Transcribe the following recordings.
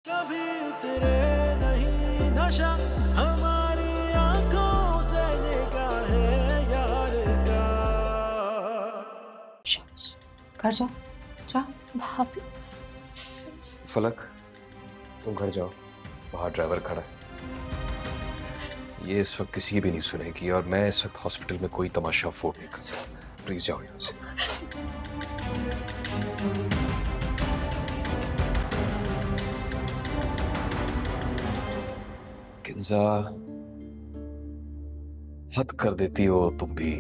कभी उतरे नहीं नशा हमारी आंखों से निगाहें यार का। घर जाओ, जाओ। भाभी फलक, तुम घर जाओ, बाहर ड्राइवर खड़ा है। ये इस वक्त किसी भी नहीं सुनेगी और मैं इस वक्त हॉस्पिटल में कोई तमाशा अफोर्ड नहीं कर सकता। प्लीज जाओ यहाँ से। किंजा, हद कर देती हो तुम भी।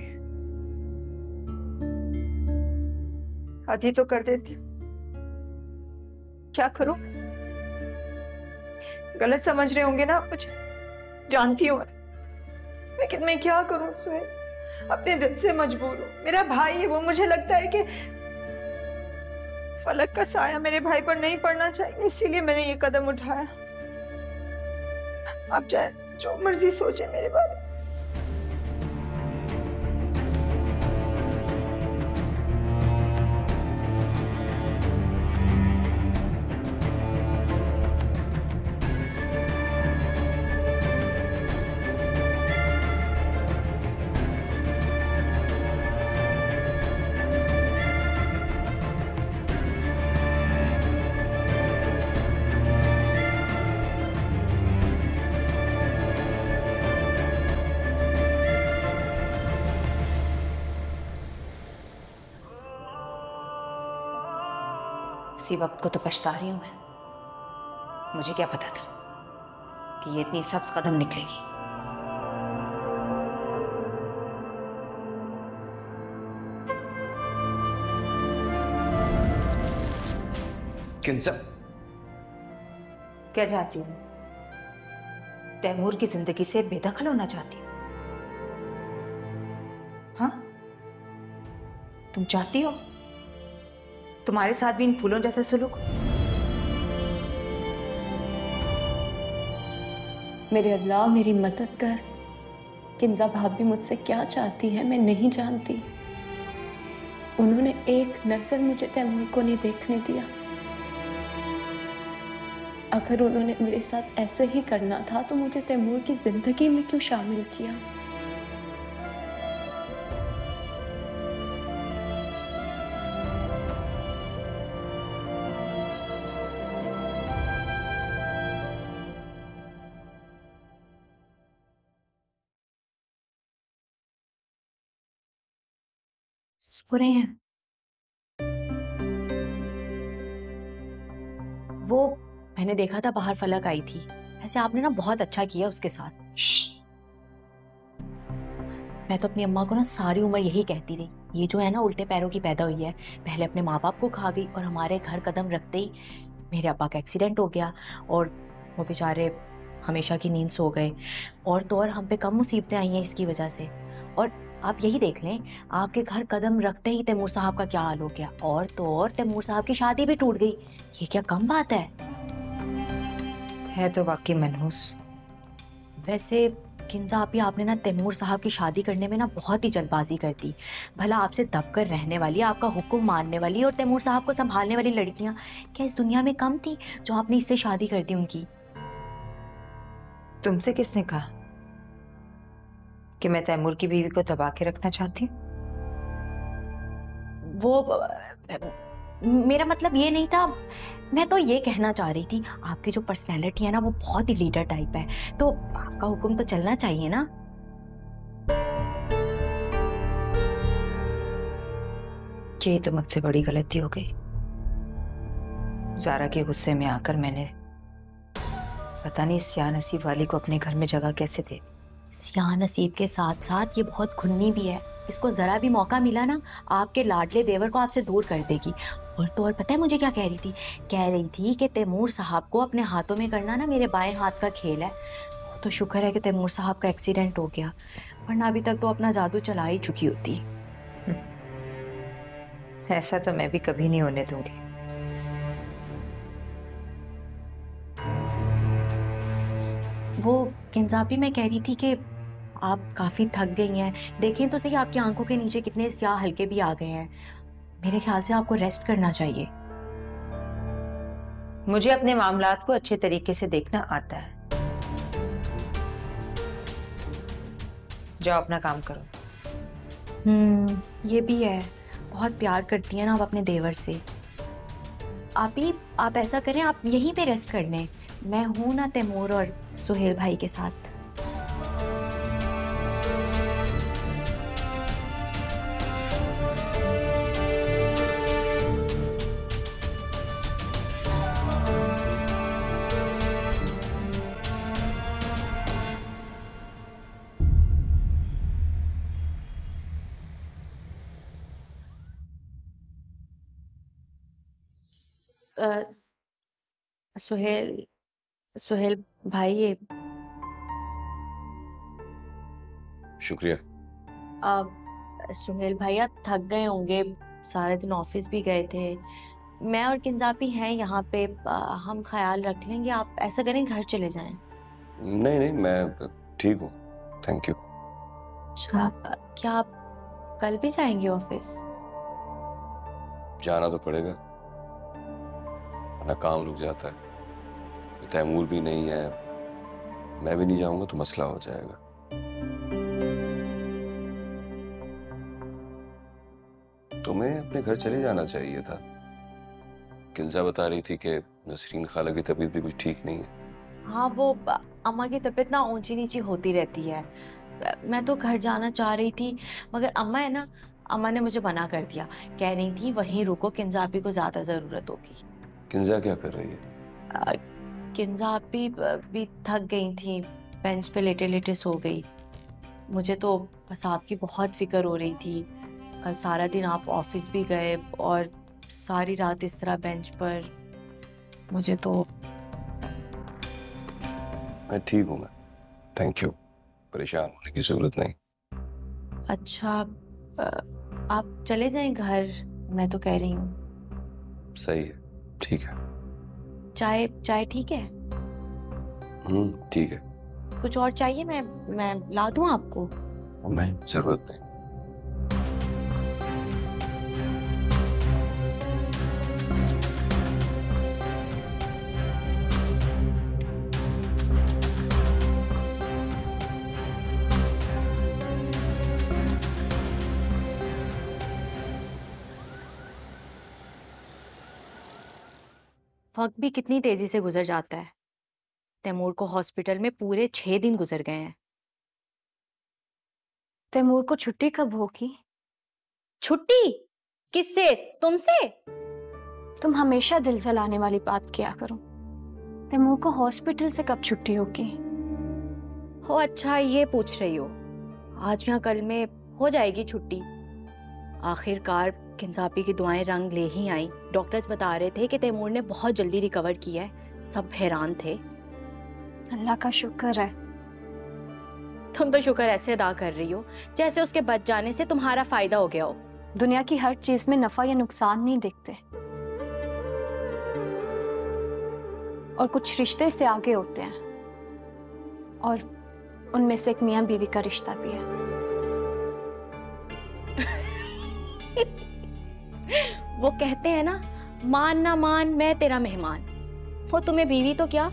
आधी तो कर देती हूँ, क्या करूं? गलत समझ रहे होंगे ना आप मुझे, जानती हूँ, लेकिन मैं क्या करूं सुहेल? अपने दिल से मजबूर हूँ। मेरा भाई है वो, मुझे लगता है कि फलक का साया मेरे भाई पर नहीं पड़ना चाहिए, इसीलिए मैंने ये कदम उठाया। आप चाहे जो मर्जी सोचे मेरे बारे में। उसी वक्त को तो पछता रही हूं मैं। मुझे क्या पता था कि ये इतनी सख्त कदम निकलेगी। किंजा, क्या चाहती हूँ? तैमूर की जिंदगी से बेदखल होना चाहती हूँ? हाँ, तुम चाहती हो तुम्हारे साथ भी इन फूलों जैसा सुलूक? मेरे अल्लाह मेरी मदद कर। किंजा भाभी मुझसे क्या चाहती है मैं नहीं जानती। उन्होंने एक नजर मुझे तैमूर को नहीं देखने दिया। अगर उन्होंने मेरे साथ ऐसे ही करना था तो मुझे तैमूर की जिंदगी में क्यों शामिल किया? सो रहे हैं वो। मैंने देखा था बाहर फलक आई थी। वैसे आपने ना बहुत अच्छा किया उसके साथ। मैं तो अपनी अम्मा को ना सारी उम्र यही कहती रही, ये जो है ना उल्टे पैरों की पैदा हुई है। पहले अपने माँ बाप को खा गई और हमारे घर कदम रखते ही मेरे अब्बा का एक्सीडेंट हो गया और वो बेचारे हमेशा की नींद सो गए। और तो और हम पे कम मुसीबतें आई हैं इसकी वजह से। और आप यही देख लें, आपके घर कदम रखते ही तैमूर साहब का क्या हाल हो गया। और तो और तैमूर साहब की शादी भी टूट गई। ये क्या कम बात है तो वाकई मनहूस। वैसे किंजा आपने ना तैमूर साहब की शादी करने में ना बहुत ही जल्दबाजी कर दी। भला आपसे दब कर रहने वाली, आपका हुक्म मानने वाली और तैमूर साहब को संभालने वाली लड़कियां क्या इस दुनिया में कम थी जो आपने इससे शादी कर दी उनकी? तुमसे किसने कहा कि मैं तैमूर की बीवी को दबा के रखना चाहती हूँ? वो मेरा मतलब ये नहीं था। मैं तो ये कहना चाह रही थी, आपकी जो पर्सनैलिटी है ना वो बहुत ही लीडर टाइप है, तो आपका हुक्म तो चलना चाहिए ना। ये तो मुझसे बड़ी गलती हो गई। ज़ारा के गुस्से में आकर मैंने पता नहीं सिया नसीब वाली को अपने घर में जगह कैसे दे दी। सिया नसीब के साथ साथ ये बहुत खुन्नी भी है। इसको जरा भी मौका मिला ना आपके लाडले देवर को आपसे दूर कर देगी। और तो और पता है मुझे क्या कह रही थी? कह रही थी कि तैमूर साहब को अपने हाथों में करना ना मेरे बाएं हाथ का खेल है। तो शुक्र है कि तैमूर साहब का एक्सीडेंट हो गया, वरना अभी तक तो अपना जादू चला ही चुकी होती। ऐसा तो मैं भी कभी नहीं होने दूंगी। वो किंजाबी मैं कह रही थी कि आप काफ़ी थक गई हैं। देखें तो सही आपकी आंखों के नीचे कितने स्याह हल्के भी आ गए हैं। मेरे ख्याल से आपको रेस्ट करना चाहिए। मुझे अपने मामलात को अच्छे तरीके से देखना आता है। जाओ अपना काम करो। ये भी है, बहुत प्यार करती है ना आप अपने देवर से। आप ऐसा करें, आप यहीं पे रेस्ट कर लें, मैं हूं ना तैमूर और सुहेल भाई के साथ। सुहेल भाई, ये शुक्रिया। सुहेल भाई आप थक गए होंगे, सारे दिन ऑफिस भी गए थे। मैं और किंजापी हैं यहाँ पे, हम ख्याल रख लेंगे। आप ऐसा करें घर चले जाएं। नहीं नहीं, मैं ठीक हूँ, थैंक यू। अच्छा, क्या आप कल भी जाएंगे ऑफिस? जाना तो पड़ेगा, वरना काम रुक जाता है। तैमूर भी नहीं है, मैं भी नहीं जाऊंगा तो मसला हो जाएगा। तुम्हें अपने घर चले जाना चाहिए था। किल्जा बता रही थी कि नसरीन खाला की तबीयत भी कुछ ठीक नहीं है। हाँ, वो अम्मा की तबीयत ना ऊंची नीची होती रहती है। मैं तो घर जाना चाह रही थी, मगर अम्मा है ना, अम्मा ने मुझे मना कर दिया। कह रही थी वहीं रुको, किंजापी को ज्यादा जरूरत होगी। किल्जा क्या कर रही है? किंजापी भी थक गई थी, बेंच पे लेटे लेटे सो गई। मुझे तो बस आपकी बहुत फिक्र हो रही थी। कल सारा दिन आप ऑफिस भी गए और सारी रात इस तरह बेंच पर। मुझे तो मैं ठीक हूँ, मैं थैंक यू, परेशान होने की जरूरत नहीं। अच्छा, आप चले जाएं घर, मैं तो कह रही हूँ। सही है, ठीक है। चाय ठीक है? ठीक है। कुछ और चाहिए? मैं ला दूं आपको? नहीं, जरूरत नहीं। वक्त भी कितनी तेजी से गुजर जाता है। तैमूर को हॉस्पिटल में पूरे 6 दिन गुजर गए हैं। तैमूर को छुट्टी कब होगी? छुट्टी? किससे? तुमसे? तुम हमेशा दिल जलाने वाली बात किया करो। तैमूर को हॉस्पिटल से कब छुट्टी होगी? हो अच्छा, ये पूछ रही हो? आज या कल में हो जाएगी छुट्टी। आखिरकार किंजापी की दुआएं रंग ले ही आई। डॉक्टर्स बता रहे थे कि तैमूर ने बहुत जल्दी रिकवर किया है। सब हैरान थे। अल्लाह का शुक्र है। तुम तो शुक्र ऐसे अदा कर रही हो जैसे उसके बच जाने से तुम्हारा फायदा हो गया हो। दुनिया की हर चीज में नफा या नुकसान नहीं दिखते, और कुछ रिश्ते से आगे होते हैं, और उनमें से एक मियां बीवी का रिश्ता भी है। वो कहते हैं ना, मान ना मान मैं तेरा मेहमान। वो तुम्हें बीवी तो क्या,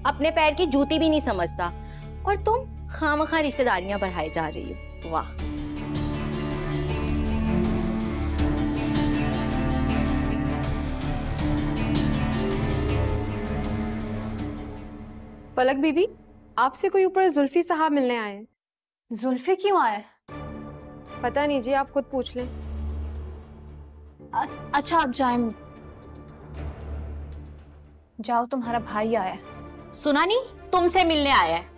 अपने पैर की जूती भी नहीं समझता, और तुम खामखा रिश्तेदारियां बढ़ाई जा रही हो। वाह। पलक बीबी, आपसे कोई ऊपर जुल्फी साहब मिलने आए हैं। जुल्फी क्यों आए? पता नहीं जी, आप खुद पूछ लें। अच्छा, आप जाएं। जाओ, तुम्हारा भाई आया है। सुना नहीं, तुमसे मिलने आया है।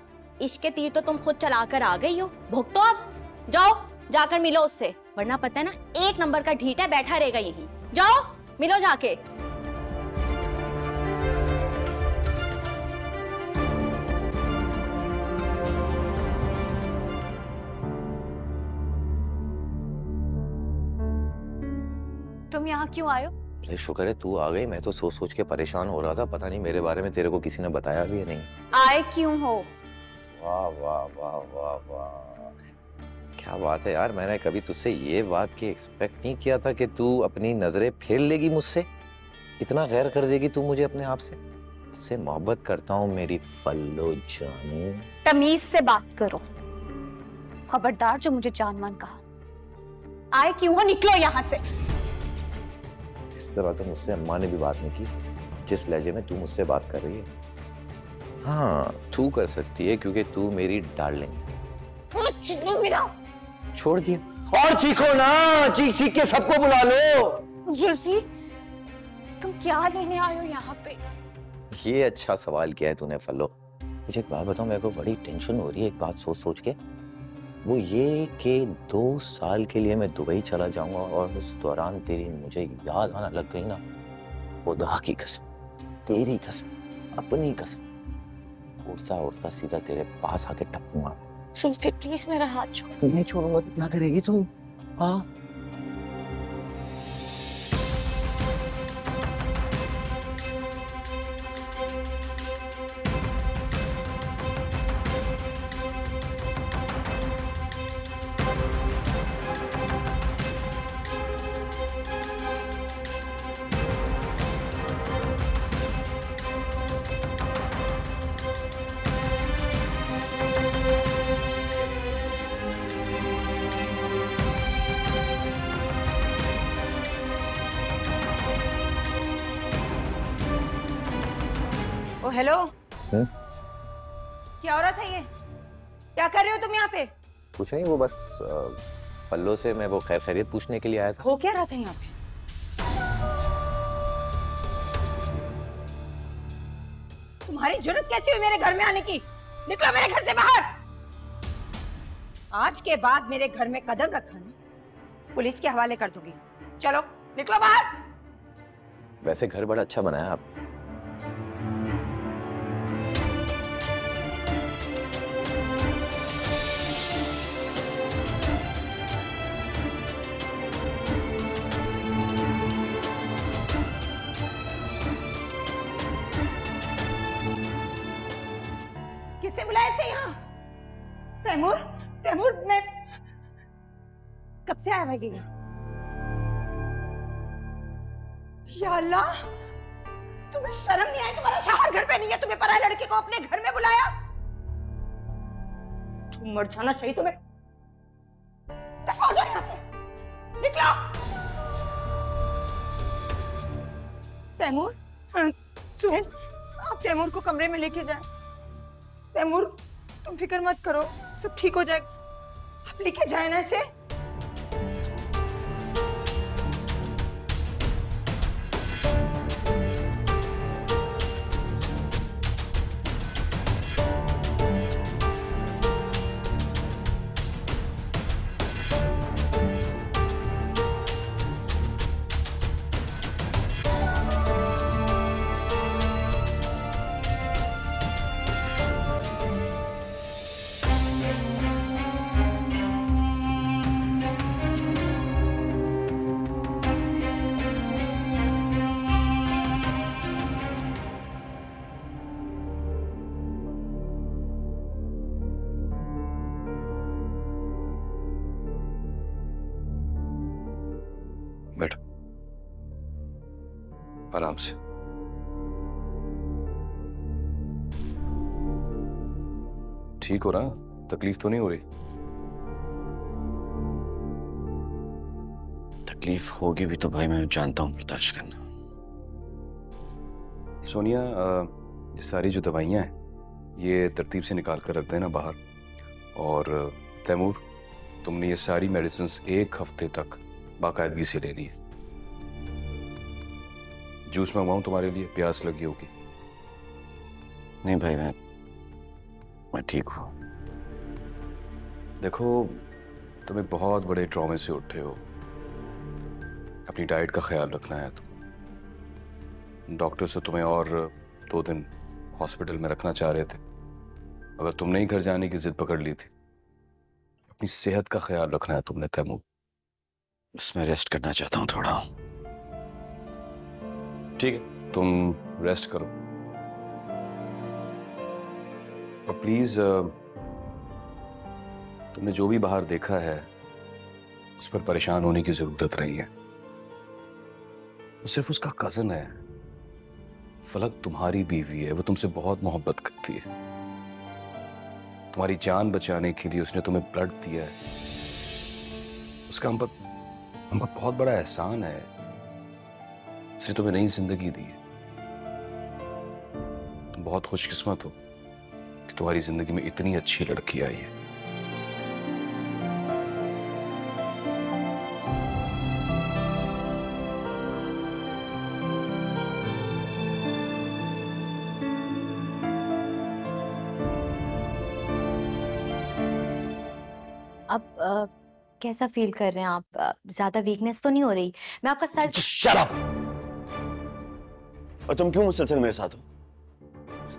इश्क के तीर तो तुम खुद चलाकर आ गई हो। भुगतो अब, जाओ जाकर मिलो उससे, वरना पता है ना 1 नंबर का ढीठ है, बैठा रहेगा यहीं। जाओ मिलो जाके। तुम यहाँ क्यों आए हो? अरे शुक्र है तू आ गई, मैं तो सोच सोच के परेशान हो रहा था। पता नहीं मेरे बारे में तेरे को किसी ने बताया भी या नहीं। आए क्यों हो? वाह वाह वाह वाह वाह, क्या बात है यार। मैंने कभी तुझसे ये बात की एक्सपेक्ट नहीं किया था कि तू अपनी नजरें फेर लेगी मुझसे। इतना गैर कर देगी तू मुझे अपने आप से? तुझसे मोहब्बत करता हूँ मेरी फल्लो जानू। तमीज से बात करो, खबरदार जो मुझे जानमान कहा। आए क्यों हो, निकलो यहाँ से। इस तरह तो मुझसे अम्मा ने भी बात नहीं की, जिस लहजे में तू मुझसे बात कर रही है। हाँ तू कर सकती है क्योंकि तू मेरी डार्लिंग है। मेरा छोड़ दिया और चीखो ना, चीख चीख के सबको बुला लो। जुल्फी, तुम क्या लेने आए हो यहाँ पे? ये अच्छा सवाल किया है तूने फल्लो। मुझे एक बात बताओ, मेरे को बड़ी टेंशन हो रही है एक बात सोच सोच के। वो ये कि 2 साल के लिए मैं दुबई चला जाऊंगा और इस दौरान तेरी मुझे याद आना लग गई ना, खुदा की कसम, तेरी कसम, अपनी कसम, उड़ता उड़ता सीधा तेरे पास आके टपूंगा। जुल्फी प्लीज मेरा हाथ छोड़। नहीं छोड़ूंगा तो क्या करेगी तू? हाँ ओ हेलो, क्या हो रहा था ये? क्या कर रहे हो तुम यहाँ पे? कुछ नहीं, वो बस पल्लो से मैं वो खैर खैरियत पूछने के लिए आया था। हो क्या रहा था यहाँ पे? तुम्हारी जरूरत कैसी हुई मेरे घर में आने की? निकलो मेरे घर से बाहर। आज के बाद मेरे घर में कदम रखा ना, पुलिस के हवाले कर दूंगी। चलो निकलो बाहर। वैसे घर बड़ा अच्छा बनाया आप। किसने बुलाया इसे यहाँ? तैमूर, तैमूर, मैं कब से आया भाई यहाँ? या अल्लाह, तुम्हें शर्म नहीं आई? तुम्हारा शौहर घर पे नहीं है, तुम्हें पराये लड़के को अपने घर में बुलाया? तुम मर जाना चाहिए तुम्हें। दफा हो जाओ यहाँ से, निकलो। तैमूर, हाँ, सुहेल, आप तैमूर को कमरे में लेके जाएं। तैमूर, तुम फिक्र मत करो, सब ठीक हो जाएगा। आप लेके जाए ना इसे। बैठो आराम से। ठीक हो रहा? तकलीफ तो नहीं हो रही? तकलीफ होगी भी तो भाई मैं जानता हूँ बर्दाश्त करना। सोनिया, ये सारी जो दवाइयाँ हैं ये तरतीब से निकाल कर रख देना बाहर। और तैमूर, तुमने ये सारी मेडिसिन्स 1 हफ्ते तक बाकायदगी से लेनी है। जूस मंगवाऊं तुम्हारे लिए? प्यास लगी होगी। नहीं भाई, मैं ठीक हूँ। देखो, तुम एक बहुत बड़े ट्रॉमे से उठे हो। अपनी डाइट का ख्याल रखना है। तुम डॉक्टर से तुम्हें और 2 दिन हॉस्पिटल में रखना चाह रहे थे, अगर तुम नहीं घर जाने की जिद पकड़ ली थी। अपनी सेहत का ख्याल रखना है तुमने तैमूर। बस मैं रेस्ट करना चाहता हूँ थोड़ा। ठीक है, तुम रेस्ट करो और प्लीज तुमने जो भी बाहर देखा है उस पर परेशान होने की जरूरत नहीं है। वो सिर्फ उसका कजन है। फलक तुम्हारी बीवी है, वो तुमसे बहुत मोहब्बत करती है। तुम्हारी जान बचाने के लिए उसने तुम्हें ब्लड दिया है। उसका हम पर बहुत बड़ा एहसान है। उसने तुम्हें नई जिंदगी दी है। तुम बहुत खुशकिस्मत हो कि तुम्हारी जिंदगी में इतनी अच्छी लड़की आई है। अब कैसा फील कर रहे हैं आप? ज्यादा वीकनेस तो नहीं हो रही? मैं आपका सर शट अप! और तुम क्यों मुसलसल मेरे साथ हो?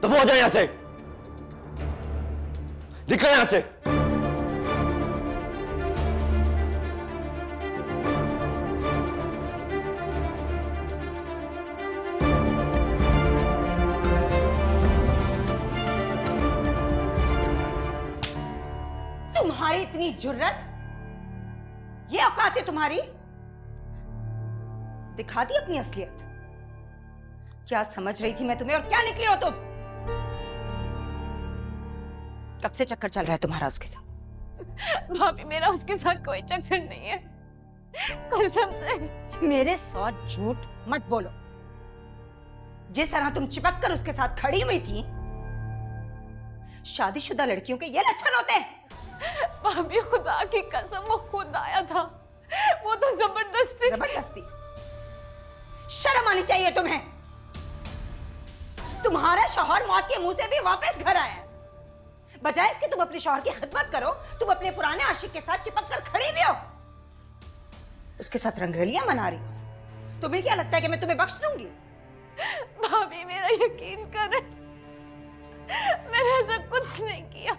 दफा हो जाओ यहां से, निकलो यहां से। तुम्हारी इतनी जुर्रत, ये औकात है तुम्हारी? दिखा दी अपनी असलियत। क्या समझ रही थी मैं तुम्हें, और क्या निकली हो तुम? कब से चक्कर चल रहा है तुम्हारा उसके साथ? भाभी मेरा उसके साथ कोई चक्कर नहीं है, कसम से। मेरे साथ झूठ मत बोलो। जिस तरह तुम चिपक कर उसके साथ खड़ी हुई थी, शादीशुदा लड़कियों के ये लक्षण होते हैं। भाभी खुदा की कसम, वो खुद आया था। वो तो जबरदस्ती। जबरदस्ती? शर्म आनी चाहिए तुम्हें। तुम्हारा शौहर मौत के मुंह से भी वापस घर आया है। बजाय इसके तुम अपने शौहर की खिदमत करो, तुम अपने पुराने आशिक के साथ चिपक कर खड़ी भी हो, उसके साथ रंगरलियां मना रही हो। तुम्हें क्या लगता है कि मैं तुम्हें बख्श दूंगी? भाभी मेरा यकीन करें, मैंने ऐसा कुछ नहीं किया।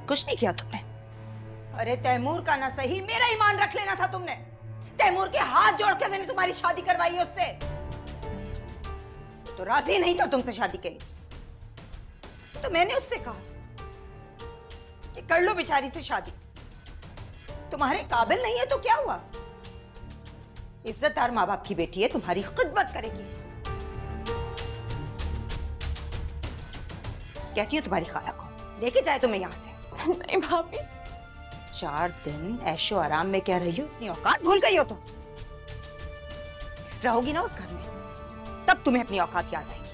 कुछ नहीं किया तुमने? अरे तैमूर का ना सही, मेरा ईमान रख लेना था तुमने। तैमूर के हाथ जोड़कर मैंने तुम्हारी शादी करवाई है उससे। तो राजी नहीं था तुमसे शादी के लिए, तो मैंने उससे कहा कि कर लो बेचारी से शादी। तुम्हारे काबिल नहीं है तो क्या हुआ? इज्जतदार माँ बाप की बेटी है, तुम्हारी खिदमत करेगी। कहती हूँ तुम्हारी खाला को लेके जाए तुम्हें यहाँ से। नहीं भाभी, 4 दिन ऐशो आराम में कह रही हो, अपनी औकात भूल गई हो तुम। रहोगी ना उस घर में, तब तुम्हें अपनी औकात याद आएगी।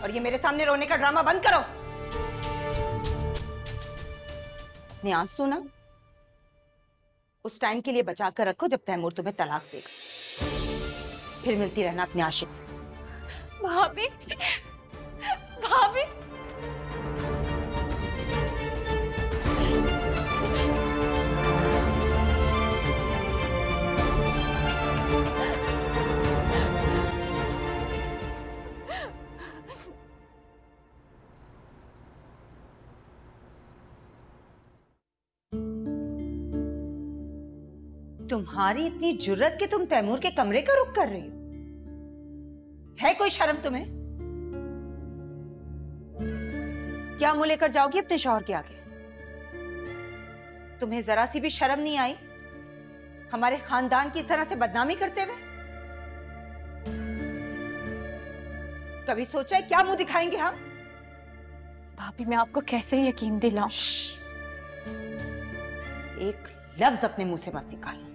और ये मेरे सामने रोने का ड्रामा बंद करो। अपने आंसू ना उस टाइम के लिए बचा कर रखो जब तैमूर तुम्हें तलाक देगा। फिर मिलती रहना अपने आशिक से। भाभी, भाभी। तुम्हारी इतनी जुर्रत कि तुम तैमूर के कमरे का रुख कर रही हो? है कोई शर्म तुम्हें? क्या मुंह लेकर जाओगी अपने शौहर के आगे? तुम्हें जरा सी भी शर्म नहीं आई हमारे खानदान की इस तरह से बदनामी करते हुए? कभी सोचा है क्या मुंह दिखाएंगे हम? भाभी मैं आपको कैसे यकीन दिलाऊं? एक लफ्ज अपने मुंह से मत निकालना।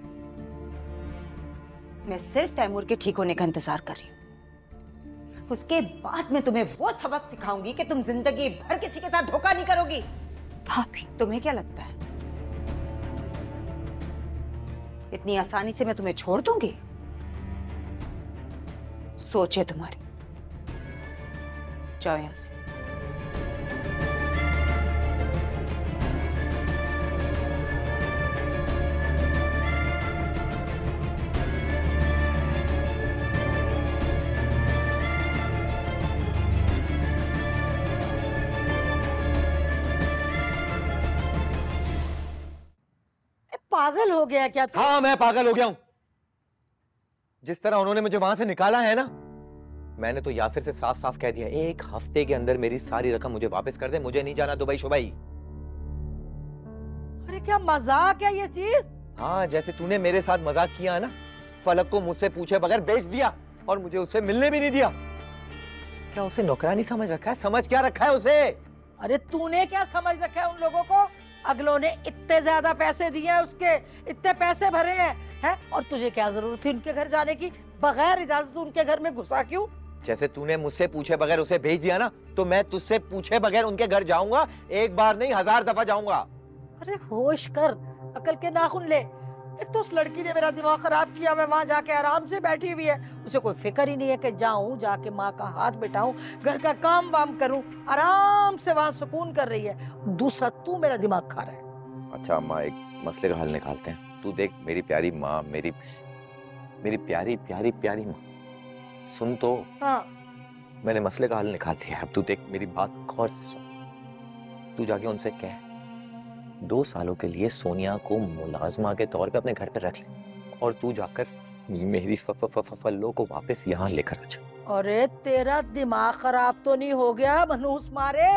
मैं सिर्फ तैमूर के ठीक होने का इंतजार कर रही हूं। उसके बाद मैं तुम्हें वो सबक सिखाऊंगी कि तुम जिंदगी भर किसी के साथ धोखा नहीं करोगी। भाभी तुम्हें क्या लगता है इतनी आसानी से मैं तुम्हें छोड़ दूंगी? सोचे तुम्हारी। जाओ यहां से। पागल हो गया क्या तू? हाँ मैं पागल हो गया हूं। जिस तरह उन्होंने मुझे वहां से निकाला है ना, मैंने तो यासिर से साफ साफ कह दिया, 1 हफ्ते के अंदर मेरी सारी रकम मुझे वापस कर दे, मुझे नहीं जाना दुबई शुबई। अरे क्या मजाक है ये चीज? हाँ जैसे तूने मेरे साथ मजाक किया है ना, फलक को मुझसे पूछे बगैर बेच दिया। और मुझे उससे मिलने भी नहीं दिया। क्या उसे नौकरानी समझ रखा है? समझ क्या रखा है उसे? अरे तूने क्या समझ रखा है उन लोगों को? अगलों ने इतने ज्यादा पैसे दिए हैं उसके, इतने पैसे भरे हैं, और तुझे क्या जरूरत थी उनके घर जाने की? बगैर इजाजत उनके घर में घुसा क्यों? जैसे तूने मुझसे पूछे बगैर उसे भेज दिया ना, तो मैं तुझसे पूछे बगैर उनके घर जाऊंगा। एक बार नहीं 1000 दफा जाऊंगा। अरे होश कर, अकल के नाखून ले। एक तो उस लड़की ने मेरा दिमाग खराब किया, मैं वहां जाके आराम से बैठी हुई है, उसे कोई फिक्र ही नहीं है कि जाऊं जाके माँ का हाथ बिठाऊं, घर का काम वाम करूं, आराम से वहां सुकून कर रही है। दूसरा तू मेरा दिमाग खा रहा है। अच्छा अम्मा, एक मसले का हल निकालते हैं। तू देख मेरी प्यारी माँ, मेरी प्यारी प्यारी प्यारी माँ, सुन तो। हाँ। मैंने मसले का हल निकाल दिया। अब तू देख मेरी बात गौर से सुन। तू जाके उनसे कह 2 सालों के लिए सोनिया को मुलाजमा के तौर पे अपने घर पे रख ले, और तू जाकर मेरी फल्लो को वापस यहाँ लेकर आ जा। अरे तेरा दिमाग खराब तो नहीं हो गया? मनहूस मारे,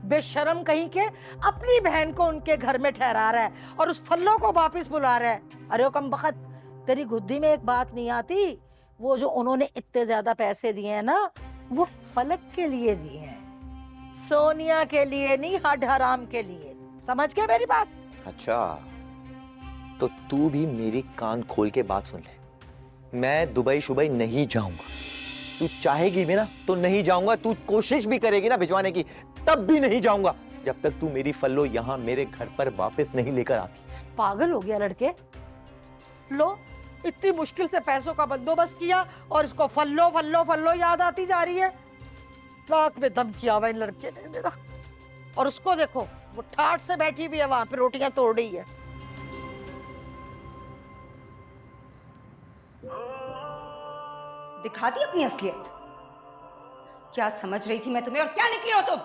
बेशर्म कहीं के, अपनी बहन को उनके घर में ठहरा रहा है और उस फल्लो को वापस बुला रहा है। अरे कम बखत, तेरी गुद्दी में एक बात नहीं आती? वो जो उन्होंने इतने ज्यादा पैसे दिए हैं ना, वो फलक के लिए दिए हैं, सोनिया के लिए नहीं, हड हराम के लिए। समझ गया मेरी बात? अच्छा, तो तू भी मेरी कान खोल के बात सुन ले। मैं दुबई शुबई नहीं जाऊंगा। तू चाहेगी भी ना तो नहीं जाऊंगा। तू कोशिश भी करेगी ना भिजवाने की, तब भी नहीं जाऊंगा, जब तक तू मेरी फल्लो यहाँ मेरे घर पर वापस नहीं लेकर आती। पागल हो गया लड़के? लो, इतनी मुश्किल से पैसों का बंदोबस्त किया और इसको फल्लो फल्लो फल्लो याद आती जा रही है। लाख में दम किया हुआ इन लड़के ने मेरा। और उसको देखो, वो ठाठ से बैठी भी है वहां पे, रोटियां तोड़ रही है। दिखाती अपनी असलियत। क्या समझ रही थी मैं तुम्हें, और क्या निकली हो तुम?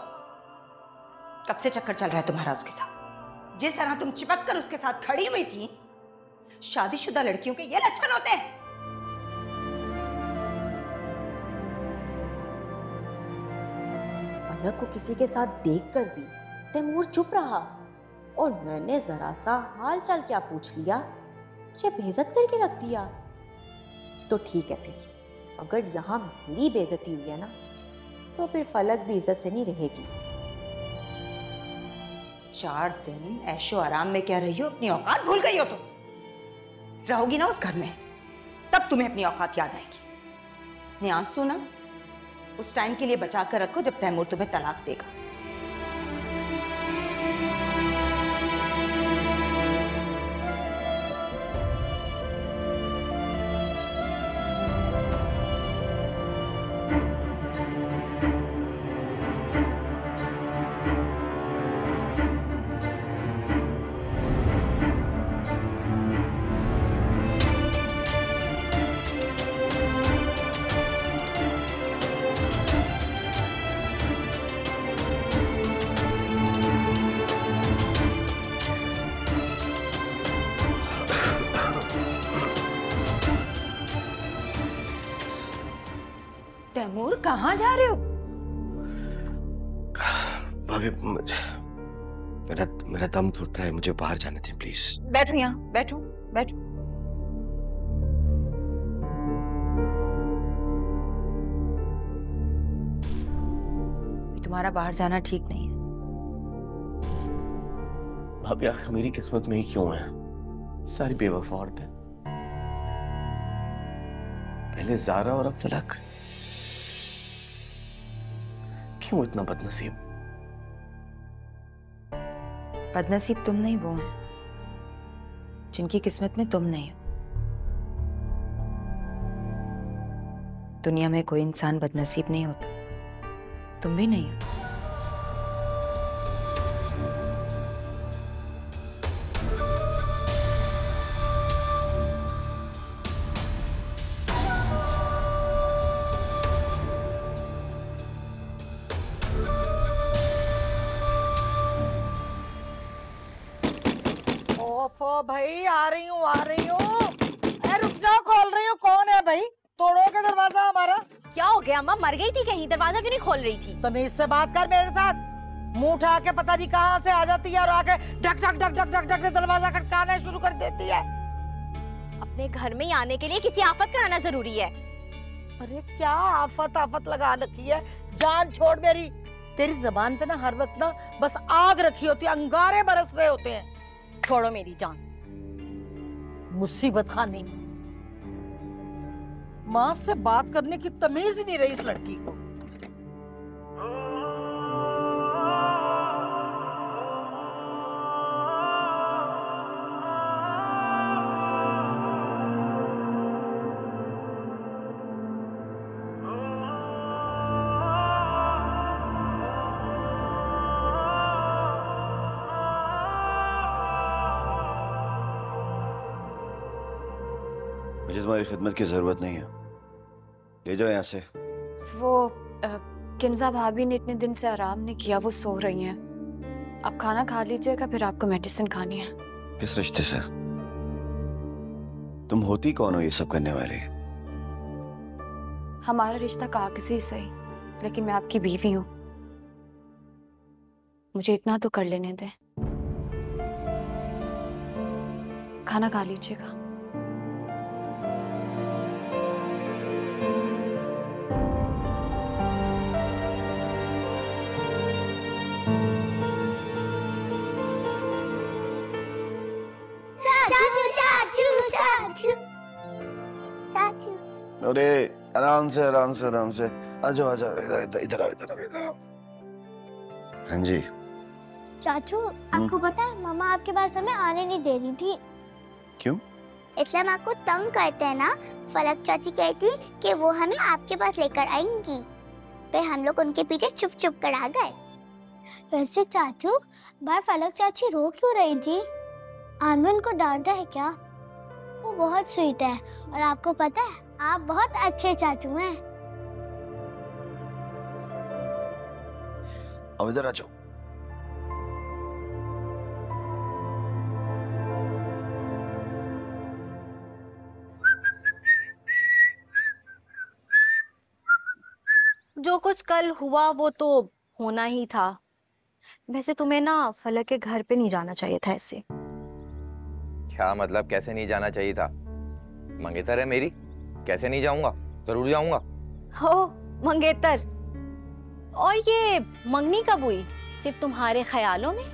कब से चक्कर चल रहा है तुम्हारा उसके साथ? जिस तरह तुम चिपक कर उसके साथ खड़ी हुई थी, शादीशुदा लड़कियों के ये लक्षण होते हैं। फलक को किसी के साथ देखकर भी तैमूर चुप रहा, और मैंने जरा सा हाल चाल क्या पूछ लिया, मुझे बेइज्जत करके रख दिया। तो ठीक है, फिर अगर यहाँ मेरी बेइज्जती हुई है ना, तो फिर फलक भी इज्जत से नहीं रहेगी। 4 दिन ऐशो आराम में क्या रही हो? अपनी औकात भूल गई हो तुम। रहोगी ना उस घर में, तब तुम्हें अपनी औकात याद आएगी। ध्यान सुना, उस टाइम के लिए बचा कर रखो जब तैमूर तुम्हें तलाक देगा। तैमूर, कहाँ जा रहे हो? भाभी, मेरा दम घुट रहा है, मुझे बाहर जाने दें प्लीज। बैठो यहाँ, बैठो बैठो। तुम्हारा बाहर जाना ठीक नहीं है। भाभी आखिर मेरी किस्मत में ही क्यों है सारी बेवफा औरतें? पहले ज़ारा और अब फलक। क्यों इतना बदनसीब? बदनसीब तुम नहीं, वो हैं जिनकी किस्मत में तुम नहीं हो। दुनिया में कोई इंसान बदनसीब नहीं होता, तुम भी नहीं हो। भाई आ रही हूँ। रुक जाओ, खोल रही हूँ। कौन है भाई? तोड़ोगे दरवाजा हमारा? क्या हो गया अम्मा, मर गई थी कहीं? दरवाजा क्यों नहीं खोल रही थी? तुम इससे बात कर मेरे साथ। मुंह उठा के पता नहीं कहाँ से आ जाती है और आके ढक ढक ढक ढक ढक ढक दरवाजा खटकाना शुरू कर देती है। अपने घर में ही आने के लिए किसी आफत का आना जरूरी है? अरे क्या आफत आफत लगा रखी है, जान छोड़ मेरी। तेरी जबान पे ना हर वक्त ना बस आग रखी होती है, अंगारे बरस रहे होते हैं। छोड़ो मेरी जान। मुसीबत खानी, माँ से बात करने की तमीज ही नहीं रही इस लड़की को। मुझे तुम्हारी खिदमत की जरूरत नहीं है, ले जाओ यहाँ से। वो किंजा भाभी ने इतने दिन से आराम नहीं किया, वो सो रही हैं। आप खाना खा लीजिएगा, फिर आपको मेडिसिन खानी है। किस रिश्ते से? तुम होती कौन हो ये सब करने वाली? हमारा रिश्ता कागजी सही, लेकिन मैं आपकी बीवी हूँ। मुझे इतना तो कर लेने दें। खाना खा लीजिएगा। अरे आराम से आराम से आराम से, आ जाओ आ जाओ, इधर इधर आओ, इधर आओ, इधर आओ। हाँ जी चाचू, आपको पता है मामा आपके पास हमें आने नहीं दे रही थी। क्यों? इस्लाम आपको तंग करते हैं ना। फलक चाची कहती कि वो हमें आपके पास लेकर आएंगी, फिर हम लोग उनके पीछे छुप छुप कर आ गए। वैसे चाचू, बाहर फलक चाची रो क्यों रही थी? आमिर उनको डांटा है क्या? वो बहुत स्वीट है, और आपको पता है आप बहुत अच्छे चाचू हैं। अब इधर आ जाओ। जो कुछ कल हुआ वो तो होना ही था। वैसे तुम्हें ना फलक के घर पे नहीं जाना चाहिए था ऐसे। क्या मतलब कैसे नहीं जाना चाहिए था? मंगेतर है मेरी, कैसे नहीं जाऊंगा? जरूर जाऊंगा। हो मंगेतर, और ये मंगनी कब हुई? सिर्फ तुम्हारे ख्यालों में?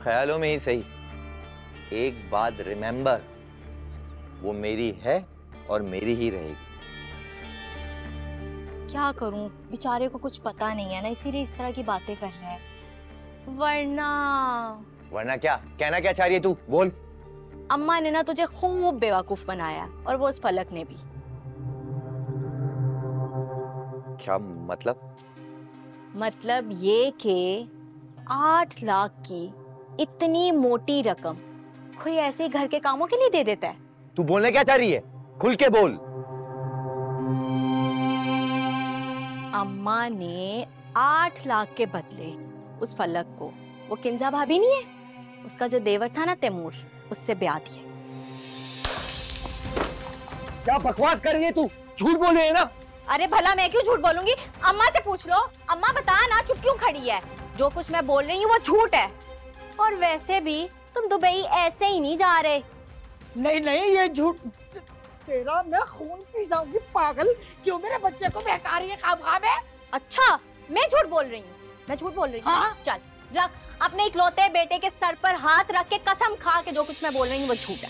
ख्यालों में ही सही, एक बात रिमेंबर, वो मेरी है और मेरी ही रहेगी। क्या करूं, बेचारे को कुछ पता नहीं है ना, इसीलिए इस तरह की बातें कर रहा है। वरना क्या कहना क्या चाह रही है तू? बोल। अम्मा ने ना तुझे खूब बेवकूफ बनाया, और वो उस फलक ने भी। क्या मतलब? मतलब ये कि 8 लाख की इतनी मोटी रकम कोई ऐसे ही घर के कामों के लिए दे देता है? तू बोलने क्या चाह रही है? खुल के बोल। अम्मा ने 8 लाख के बदले उस फलक को, वो किंजा भाभी नहीं है उसका जो देवर था ना तैमूर, उससे ब्याह दिया। क्या बकवास कर रही है तू? झूठ बोल रही है ना? अरे भला मैं क्यों झूठ बोलूंगी? अम्मा से पूछ लो। अम्मा बता ना, चुप क्यों खड़ी है? जो कुछ मैं बोल रही हूँ वो झूठ है। और वैसे भी तुम दुबई ऐसे ही नहीं जा रहे। नहीं नहीं, ये झूठ। तेरा मैं खून पी जाऊंगी पागल। क्यों मेरे बच्चे को बहका रही है खामखा में? अच्छा, मैं झूठ बोल रही हूँ? मैं झूठ बोल रही हूँ? हाँ? चल रख अपने इकलौते बेटे के सर पर हाथ रख के कसम खा के जो कुछ मैं बोल रही हूँ वो झूठ है।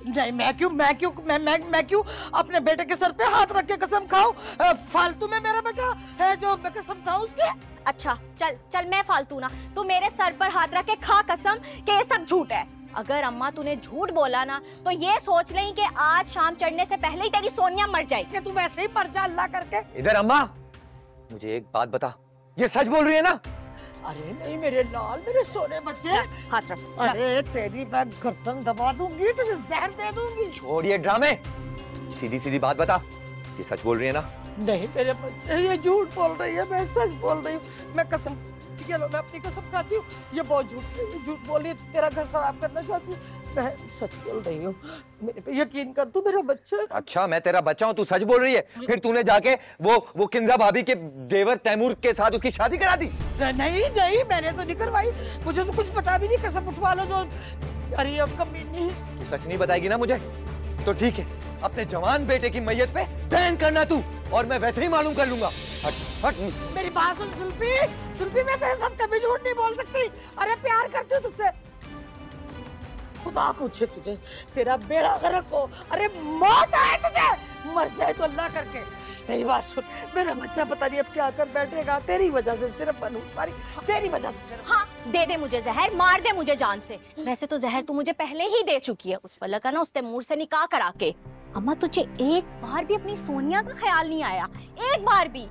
नहीं, मैं क्यों अपने बेटे के सर पे हाथ रख के कसम खाऊं? फालतू में मेरा बेटा है जो मैं कसम खाऊं उसके? अच्छा चल चल, मैं फालतू ना, तू मेरे सर पर हाथ रख के खा कसम कि ये सब झूठ है। अगर अम्मा तूने झूठ बोला ना तो ये सोच लें कि आज शाम चढ़ने से पहले ही तेरी सोनिया मर जाएगी। तू वैसे ही मर जा अल्लाह करके। इधर अम्मा, मुझे एक बात बता, ये सच बोल रही है ना? अरे नहीं मेरे लाल, मेरे सोने बच्चे, हाथ रख। अरे तेरी मैं गर्दन दबा दूंगी, तुझे जहर दे दूंगी। छोड़िए ड्रामे, सीधी सीधी बात बता, ये सच बोल रही है ना? नहीं मेरे बच्चे, ये झूठ बोल रही है, मैं सच बोल रही हूँ। मैं कसम, चलो मैं अपनी कसम खाती हूँ, ये बहुत झूठ बोल रही है, तेरा घर खराब करना चाहती है। मैं सच बोल रही हूँ, मेरे पे यकीन कर तू मेरा बच्चा। अच्छा मैं तेरा बच्चा हूँ, तू सच बोल रही है? फिर तूने जाके वो किंजा भाभी के देवर तैमूर के साथ उसकी शादी करा दी? नहीं, मैंने तो नहीं करवाई, मुझे तो कुछ पता भी नहीं। कसम उठवा लो जो। अरे अब कमीनी, तू सच नहीं बताएगी ना मुझे? तो ठीक है, अपने जवान बेटे की मैयत पे बैन करना तू, और मैं वैसे ही मालूम कर लूंगा। हट हट। मेरी बात सुन जुल्फी, जुल्फी मैं तेरे साथ कभी झूठ नहीं बोल सकती। अरे प्यार करती हूँ तुझसे। खुदा पूछे तुझे, तेरा बेड़ा गर्क हो, अरे मौत आए तुझे, मर जाए तो अल्लाह करके। मेरी बात सुन, मेरा बच्चा पता नहीं अब क्या कर बैठेगा तेरी वजह से, सिर्फ अनुसारी तेरी वजह से। हाँ, दे दे मुझे जहर, मार दे मुझे जान से। वैसे तो जहर तू मुझे पहले ही दे चुकी है, उस फलक का ना, उस तैमूर से निकाह करा के। अम्मा तुझे एक बार भी अपनी सोनिया का ख्याल नहीं आया, एक बार भी।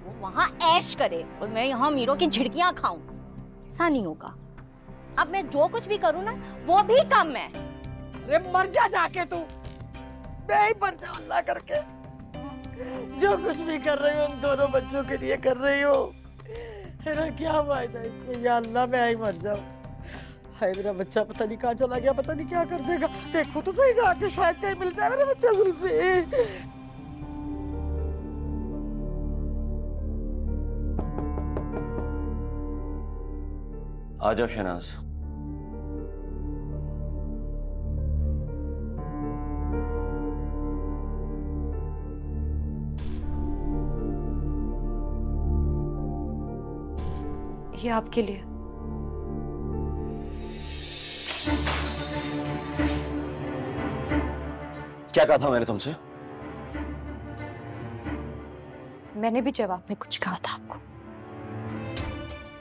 वो वहाँ ऐश करे और मैं यहाँ मीरों की झिड़कियाँ खाऊं, ऐसा नहीं होगा। अब मैं जो कुछ भी करूँ ना, वो भी कम है। अरे मर जा जाके तू, मैं ही मर जाऊं अल्लाह करके। जो कुछ भी कर रही हो उन दोनों बच्चों के लिए कर रही हो, मेरा क्या फायदा इसमें, या अल्लाह मैं ही मर जाऊं। हाय मेरा बच्चा पता नहीं कहाँ चला गया, पता नहीं क्या कर देगा। देखो तो सही जाके, शायद कहीं मिल जाए मेरा बच्चा जुल्फी। आ जाओ शहनाज। ये आपके लिए। क्या कहा था मैंने तुमसे? मैंने भी जवाब में कुछ कहा था आपको।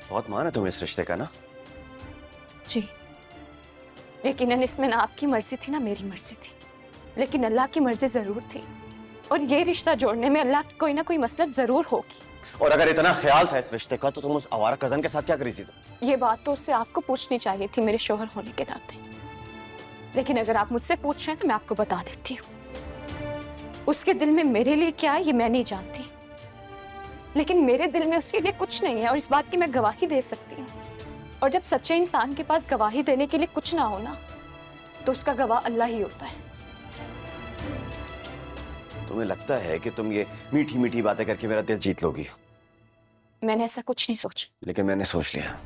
बहुत मान है तुम्हें इस रिश्ते का ना? जी, यकीनन इसमें ना आपकी मर्जी थी ना मेरी मर्जी थी, लेकिन अल्लाह की मर्जी जरूर थी, और ये रिश्ता जोड़ने में अल्लाह की कोई ना कोई मसलहत जरूर होगी। और अगर इतना ख्याल था इस रिश्ते का, तो तुम उस आवारा कजन के साथ क्या करी थी तुम? ये बात तो उससे आपको पूछनी चाहिए थी मेरे शोहर होने के नाते, लेकिन अगर आप मुझसे पूछ रहे हैं तो मैं आपको बता देती हूँ। उसके दिल में मेरे लिए क्या है ये मैं नहीं जानती, लेकिन मेरे दिल में उसके लिए कुछ नहीं है, और इस बात की मैं गवाही दे सकती हूँ। और जब सच्चे इंसान के पास गवाही देने के लिए कुछ ना हो ना, तो उसका गवाह अल्लाह ही होता है। तुम्हें लगता है कि तुम ये मीठी मीठी बातें करके मेरा दिल जीत लोगी? मैंने ऐसा कुछ नहीं सोचा। लेकिन मैंने सोच लिया।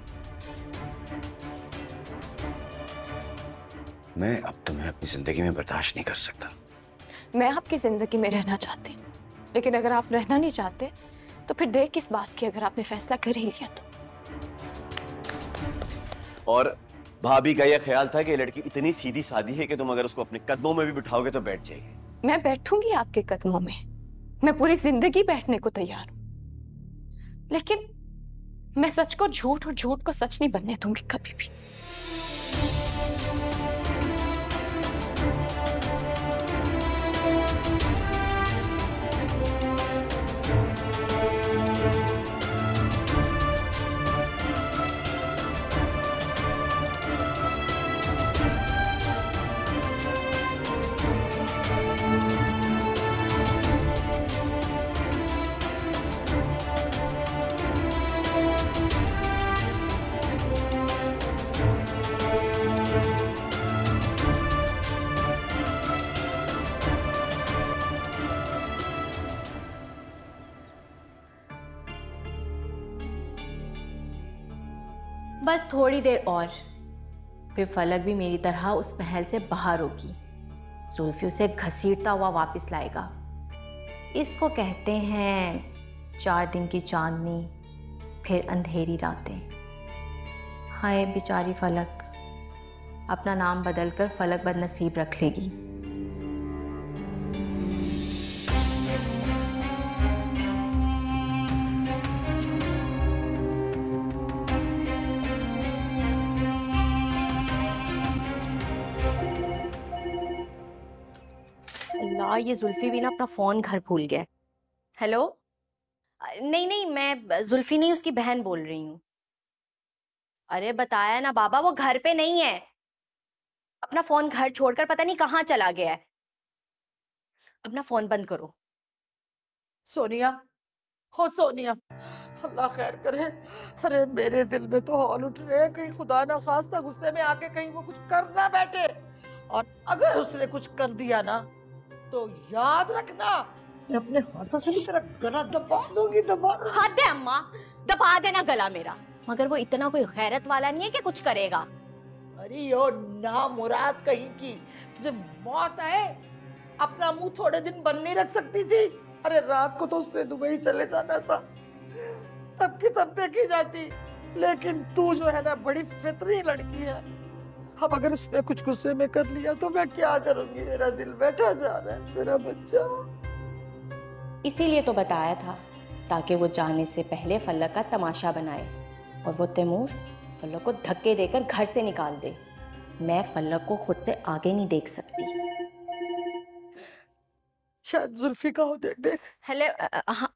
मैं अब तुम्हें अपनी जिंदगी में बर्दाश्त नहीं कर सकता। मैं आपकी जिंदगी में रहना चाहती हूँ, लेकिन अगर आप रहना नहीं चाहते तो फिर देर किस बात की, अगर आपने फैसला कर ही लिया तो। और भाभी का यह ख्याल था कि ये लड़की इतनी सीधी सादी है कि तुम अगर उसको अपने कदमों में भी बिठाओगे तो बैठ जाएगी। मैं बैठूंगी आपके कदमों में, मैं पूरी जिंदगी बैठने को तैयार हूं, लेकिन मैं सच को झूठ और झूठ को सच नहीं बनने दूंगी कभी भी। बस थोड़ी देर और, फिर फलक भी मेरी तरह उस महल से बाहर होगी। जुल्फी उसे घसीटता हुआ वापस लाएगा। इसको कहते हैं 4 दिन की चांदनी, फिर अंधेरी रातें। हाय बेचारी फलक, अपना नाम बदलकर फलक बदनसीब रख लेगी। अल्लाह, ये जुल्फी भी ना अपना फोन घर भूल गया। हेलो, नहीं नहीं, मैं जुल्फी नहीं, उसकी बहन बोल रही हूँ। अरे बताया ना बाबा, वो घर पे नहीं है, अपना फोन घर छोड़कर पता नहीं कहाँ चला गया है। अपना फोन बंद करो। सोनिया, हो सोनिया, अल्लाह खैर करे। अरे मेरे दिल में तो हौल उठ रहे हैं, कहीं खुदा ना खास्ता गुस्से में आके कहीं वो कुछ कर ना बैठे, और अगर उसने कुछ कर दिया ना तो याद रखना मैं अपने हाथों से तेरा गला दबा दूंगी, दबा। हद है अम्मा, दबा देना गला मेरा, मगर वो इतना कोई गैरत वाला नहीं है कि कुछ करेगा। अरे यो ना मुराद कहीं की, तुझे मौत आए अपना मुंह थोड़े दिन बंद नहीं रख सकती थी? अरे रात को तो उसने दुबई चले जाना था, तब की तब देखी जाती। लेकिन तू जो है ना बड़ी फितरी लड़की है। अब अगर उसने कुछ गुस्से में कर लिया तो मैं क्या करूंगी? मेरा दिल बैठा जा रहा है, मेरा बच्चा। इसीलिए तो बताया था, ताकि वो जाने से पहले फल्लक का तमाशा बनाए और वो तैमूर फल्लक को धक्के देकर घर से निकाल दे। मैं फल्लक को खुद से आगे नहीं देख सकती। शायद जुल्फिका हो, देख देख। हेलो,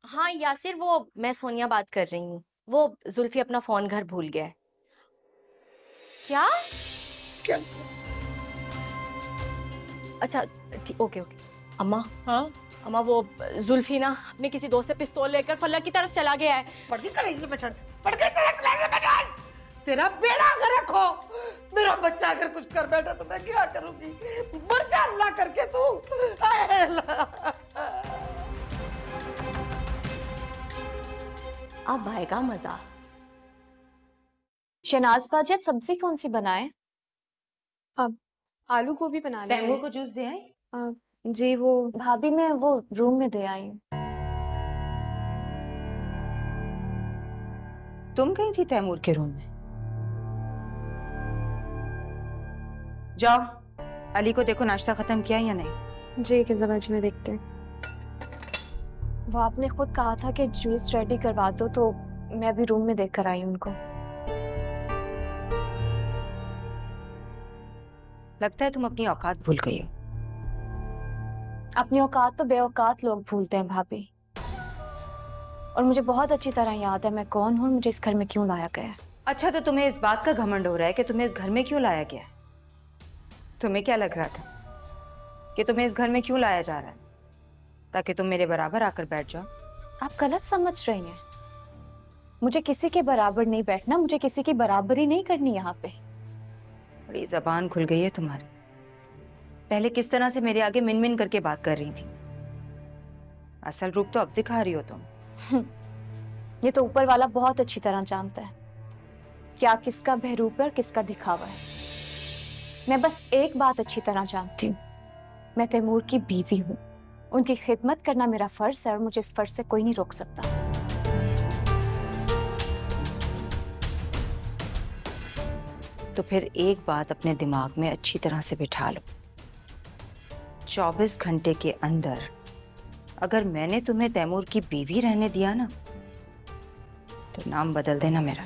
हाँ यासिर, वो मैं सोनिया बात कर रही हूँ। वो जुल्फी अपना फोन घर भूल गया है। क्या? क्या? अच्छा ओके। अम्मा। हाँ अम्मा, वो जुल्फी ना अपने किसी दोस्त से पिस्तौल लेकर फल्लक की तरफ चला गया है। पड़ गई कलेजे पे चढ़, पड़ गई तेरे कलेजे पे चढ़। तेरा बेड़ा गर्क हो। मेरा बच्चा अगर कुछ कर बैठा तो मैं क्या करूंगी? मर जा अल्लाह करके तू। हाय अल्लाह। अब आएगा मजा। शहनाज बाजी, आप सब्जी कौन सी बनाए? अब आलू गोभी बना ले। तैमूर को जूस दे आए? जी वो भाभी, मैं वो रूम में दे आई हूँ। तुम गई थी तैमूर के रूम में? जाओ, अली को देखो नाश्ता खत्म किया या नहीं। जी किंजबाजी में देखते हैं। वो आपने खुद कहा था कि जूस रेडी करवा दो, तो मैं अभी रूम में देख कर आई हूँ उनको। लगता है तुम अपनी औकात भूल गई हो। अपनी औकात तो बेऔकात लोग भूलते हैं भाभी, और मुझे बहुत अच्छी तरह याद है मैं कौन हूँ, मुझे इस घर में क्यों लाया गया है। अच्छा, तो तुम्हें इस बात का घमंड हो रहा है कि तुम्हें इस घर में क्यों लाया गया है? तुम्हें क्या लग रहा था कि तुम्हें इस घर में क्यों लाया जा रहा है? ताकि तुम मेरे बराबर आकर बैठ जाओ? आप गलत समझ रही हैं। मुझे किसी के बराबर नहीं बैठना, मुझे किसी की बराबरी नहीं करनी यहाँ पे। बड़ी जबान खुल गई है तुम्हारी। पहले किस तरह से मेरे आगे मिन मिन करके बात कर रही थी, असल रूप तो अब दिखा रही हो तुम। ये तो ऊपर वाला बहुत अच्छी तरह जानता है क्या किसका बहरूप है और किसका दिखावा है। मैं बस एक बात अच्छी तरह जानती हूँ, मैं तैमूर की बीवी हूँ। उनकी खिदमत करना मेरा फर्ज है और मुझे इस फर्ज से कोई नहीं रोक सकता। तो फिर एक बात अपने दिमाग में अच्छी तरह से बिठा लो, 24 घंटे के अंदर अगर मैंने तुम्हें तैमूर की बीवी रहने दिया ना, तो नाम बदल देना मेरा।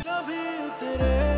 कभी उतरे